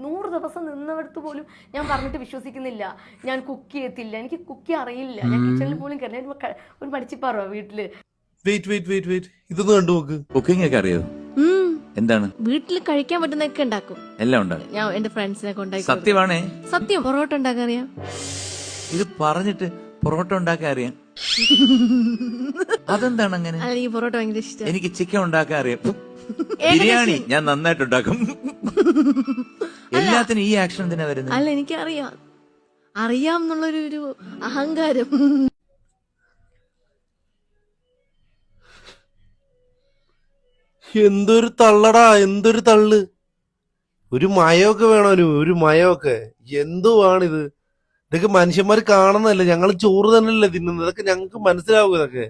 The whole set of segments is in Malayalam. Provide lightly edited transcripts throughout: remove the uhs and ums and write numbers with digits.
100 ദിവസം നിന്നവർക്ക് പോലും ഞാൻ പറഞ്ഞിട്ട് വിശ്വസിക്കുന്നില്ല. ഞാൻ കുക്ക് ചെയ്യത്തില്ല, എനിക്ക് കുക്ക് അറിയില്ല, ഞാൻ കിച്ചണിൽ പോലും കയറില്ല. ഒരു മടിച്ചിപ്പാറോ വീട്ടില്. ഇതൊന്ന് കണ്ടു നോക്ക്. കുക്കിംഗ് ഒക്കെ അറിയോ? എന്താണ്? വീട്ടിൽ കഴിക്കാൻ പറ്റുന്നൊക്കെ ഉണ്ടാക്കും. എല്ലാം ഉണ്ടാകും. ഞാൻ എന്റെ ഫ്രണ്ട്സിനെ കൊണ്ടായി. സത്യമാണേ? സത്യം. പൊറോട്ട ഉണ്ടാക്കാൻ അറിയാം. ഇത് പറഞ്ഞിട്ട് പൊറോട്ട ഉണ്ടാക്കാൻ അറിയാം. അതെന്താണ് അങ്ങനെ? എനിക്ക് പൊറോട്ട ഭയങ്കര ഇഷ്ടം. എനിക്ക് ചിക്കൻ ഉണ്ടാക്കാൻ അറിയാം. ബിരിയാണി ഞാൻ നന്നായിട്ട് ഉണ്ടാക്കും. എല്ലാത്തിനും ഈ ആക്ഷൻ എന്തിനാ വരുന്നത്? അല്ല, എനിക്ക് അറിയാം എന്നുള്ളൊരു അഹങ്കാരം. എന്തൊരു തള്ളടാ, എന്തൊരു തള്ള്. ഒരു മയമൊക്കെ വേണോ? ഒരു മയമൊക്കെ. എന്തുവാണിത്? ഇതൊക്കെ മനുഷ്യന്മാർ കാണുന്നതല്ലേ, ഞങ്ങൾ ചോറ് തന്നെയല്ലേ തിന്നുന്നത്. ഇതൊക്കെ ഞങ്ങൾക്ക് മനസ്സിലാവും ഇതൊക്കെ.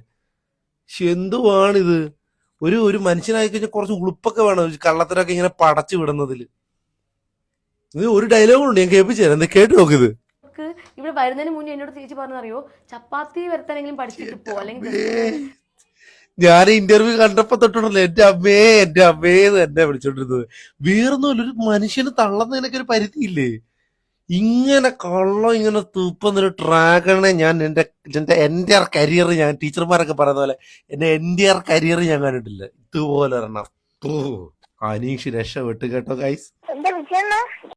എന്തുവാണിത്? ഒരു മനുഷ്യനായി കഴിഞ്ഞാൽ കുറച്ച് ഉളുപ്പൊക്കെ വേണം കള്ളത്തിനൊക്കെ ഇങ്ങനെ പടച്ചു വിടുന്നതില്. ഇത് ഒരു ഡയലോഗുണ്ട്, ഞാൻ കേൾപ്പിച്ചു തരാം, എന്താ കേട്ട് നോക്കിത്. ഇവിടെ വരുന്നതിന് മുന്നേ എന്നോട് ചേച്ചി പറഞ്ഞറിയോ, ചപ്പാത്തി വരത്താനെങ്കിലും പഠിച്ചിട്ട് പോ, അല്ലെങ്കിൽ ഞാൻ ഇന്റർവ്യൂ കണ്ടപ്പോ തൊട്ടുണ്ടല്ലോ എന്റെ അമ്മേന്ന് എന്നെ വിളിച്ചോണ്ടിരുന്നത്. വേറൊന്നുമില്ല, ഒരു മനുഷ്യന് തള്ളുന്നതിനൊക്കെ ഒരു പരിധിയില്ലേ? ഇങ്ങനെ കള്ളം ഇങ്ങനെ തുപ്പുന്നൊരു ഡ്രാഗണെ ഞാൻ എന്റെ കരിയർ, ഞാൻ ടീച്ചർമാരൊക്കെ പറയുന്ന പോലെ എന്റെ കരിയർ ഞാൻ കണ്ടിട്ടില്ല. ഇതുപോലെ ഒരെണ്ണം. അനീഷ് രക്ഷപ്പെട്ടു കേട്ടോ ഗൈസ്.